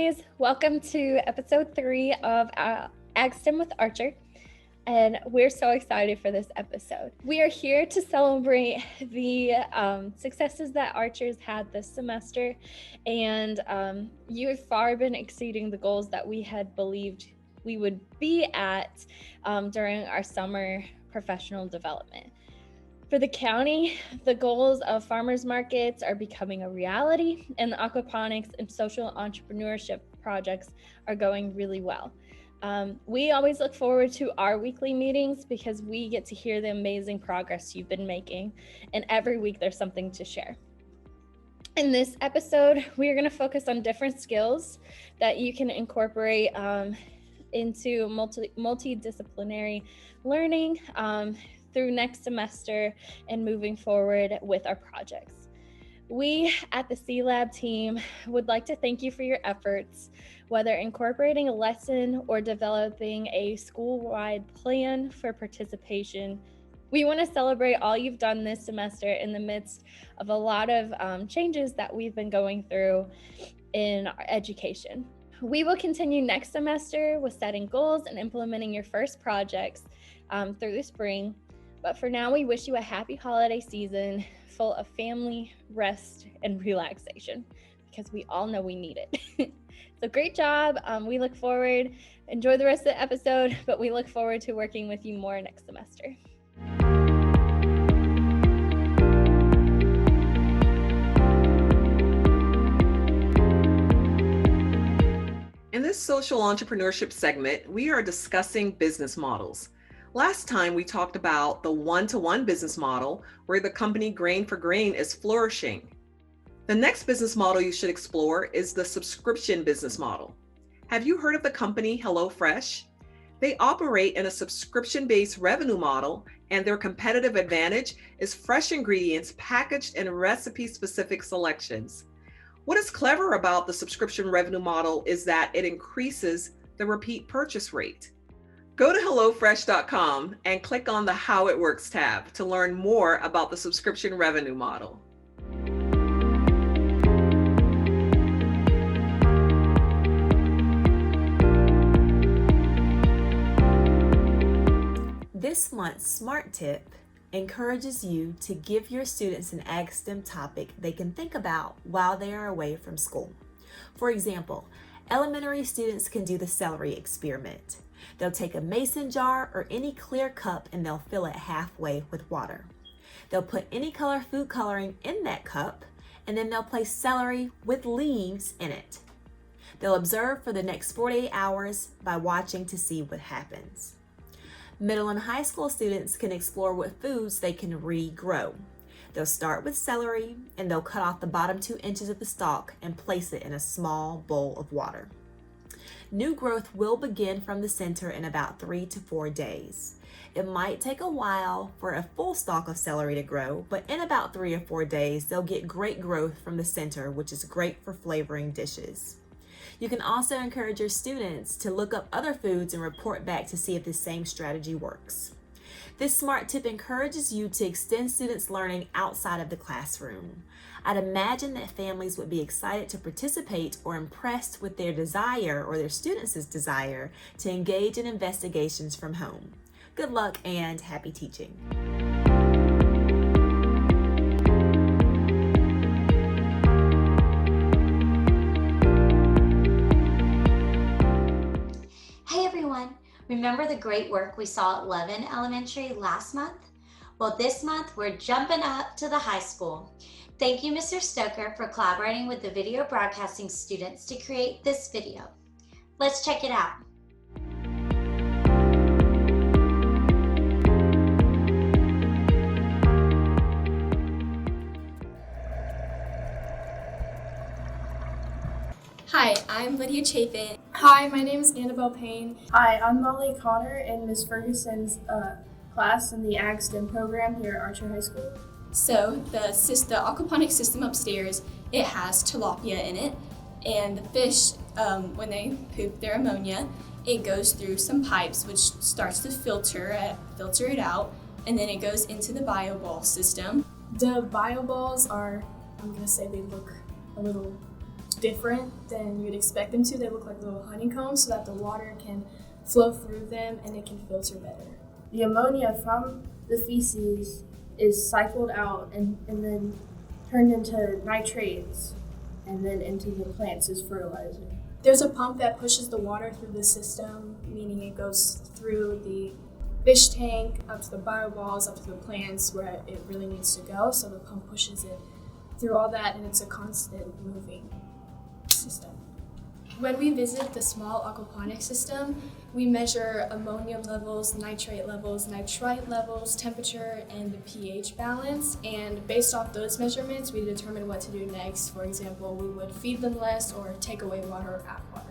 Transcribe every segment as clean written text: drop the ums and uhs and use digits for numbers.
guys. Welcome to episode 3 of AgSTEM with Archer. And we're so excited for this episode. We are here to celebrate the successes that Archer's had this semester. And you've far been exceeding the goals that we had believed we would be at during our summer professional development. For the county, the goals of farmers markets are becoming a reality, and the aquaponics and social entrepreneurship projects are going really well. We always look forward to our weekly meetings because we get to hear the amazing progress you've been making, and every week there's something to share. In this episode, we are going to focus on different skills that you can incorporate into multidisciplinary learning through next semester and moving forward with our projects. We at the C-Lab team would like to thank you for your efforts, whether incorporating a lesson or developing a school-wide plan for participation. We want to celebrate all you've done this semester in the midst of a lot of changes that we've been going through in our education. We will continue next semester with setting goals and implementing your first projects through the spring. But for now, we wish you a happy holiday season full of family, rest, and relaxation, because we all know we need it. So great job. We look forward, enjoy the rest of the episode, but we look forward to working with you more next semester. In this social entrepreneurship segment, we are discussing business models. Last time we talked about the one-to-one business model where the company grain for grain is flourishing. The next business model you should explore is the subscription business model. Have you heard of the company HelloFresh? They operate in a subscription-based revenue model, and their competitive advantage is fresh ingredients packaged in recipe-specific selections. What is clever about the subscription revenue model is that it increases the repeat purchase rate. Go to HelloFresh.com and click on the How It Works tab to learn more about the subscription revenue model. This month's Smart Tip encourages you to give your students an AgSTEM topic they can think about while they are away from school. For example, elementary students can do the celery experiment. They'll take a mason jar or any clear cup and they'll fill it halfway with water. They'll put any color food coloring in that cup, and then they'll place celery with leaves in it. They'll observe for the next 48 hours by watching to see what happens. Middle and high school students can explore what foods they can regrow. They'll start with celery and they'll cut off the bottom 2 inches of the stalk and place it in a small bowl of water. New growth will begin from the center in about 3 to 4 days. It might take a while for a full stalk of celery to grow, but in about 3 or 4 days, they'll get great growth from the center, which is great for flavoring dishes. You can also encourage your students to look up other foods and report back to see if the same strategy works. This smart tip encourages you to extend students' learning outside of the classroom. I'd imagine that families would be excited to participate or impressed with their desire or their students' desire to engage in investigations from home. Good luck and happy teaching. Hey everyone, remember the great work we saw at Levin Elementary last month? Well, this month we're jumping up to the high school. Thank you, Mr. Stoker, for collaborating with the video broadcasting students to create this video. Let's check it out. Hi, I'm Lydia Chafin. Hi, my name is Annabelle Payne. Hi, I'm Molly Connor in Ms. Ferguson's class in the AgSTEM program here at Archer High School. So the aquaponic system upstairs, it has tilapia in it, and the fish, when they poop their ammonia, it goes through some pipes which starts to filter it out, and then it goes into the bioball system. The bioballs are, I'm going to say they look a little different than you'd expect them to. They look like little honeycombs so that the water can flow through them and it can filter better. The ammonia from the feces is cycled out and then turned into nitrates and then into the plants as fertilizer. There's a pump that pushes the water through the system, meaning it goes through the fish tank, up to the bioballs, up to the plants where it really needs to go. So the pump pushes it through all that, and it's a constant moving system. When we visit the small aquaponics system, we measure ammonia levels, nitrate levels, nitrite levels, temperature, and the pH balance. And based off those measurements, we determine what to do next. For example, we would feed them less or take away water or add water.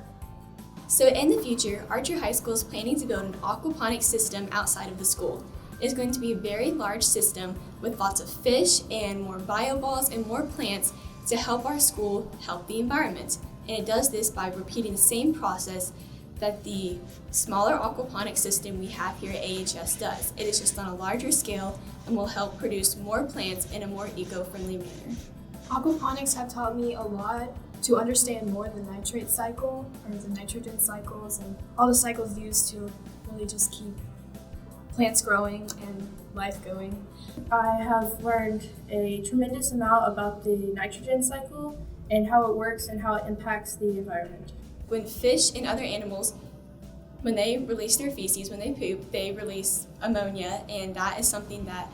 So in the future, Archer High School is planning to build an aquaponics system outside of the school. It's going to be a very large system with lots of fish and more bioballs and more plants to help our school help the environment. And it does this by repeating the same process that the smaller aquaponics system we have here at AHS does. It is just on a larger scale and will help produce more plants in a more eco-friendly manner. Aquaponics have taught me a lot to understand more the nitrate cycle, or the nitrogen cycles, and all the cycles used to really just keep plants growing and life going. I have learned a tremendous amount about the nitrogen cycle and how it works and how it impacts the environment. When fish and other animals, when they release their feces, when they poop, they release ammonia, and that is something that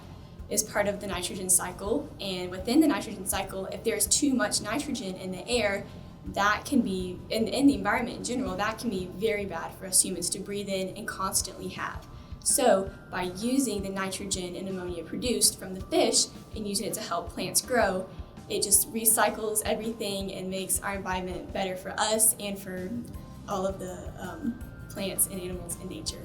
is part of the nitrogen cycle. And within the nitrogen cycle, if there's too much nitrogen in the air, that can be, in the environment in general, that can be very bad for us humans to breathe in and constantly have. So by using the nitrogen and ammonia produced from the fish and using it to help plants grow, it just recycles everything and makes our environment better for us and for all of the plants and animals in nature.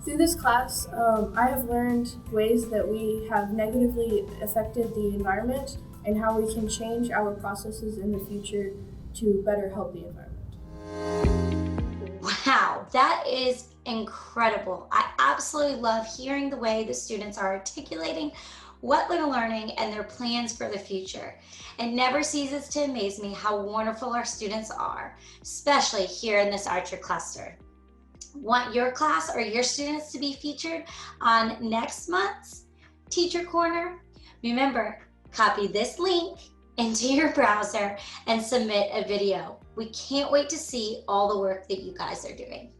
Through this class, I have learned ways that we have negatively affected the environment and how we can change our processes in the future to better help the environment. Wow, that is incredible. I absolutely love hearing the way the students are articulating what they're learning and their plans for the future. It never ceases to amaze me how wonderful our students are, especially here in this Archer cluster. Want your class or your students to be featured on next month's Teacher Corner? Remember, copy this link into your browser and submit a video. We can't wait to see all the work that you guys are doing.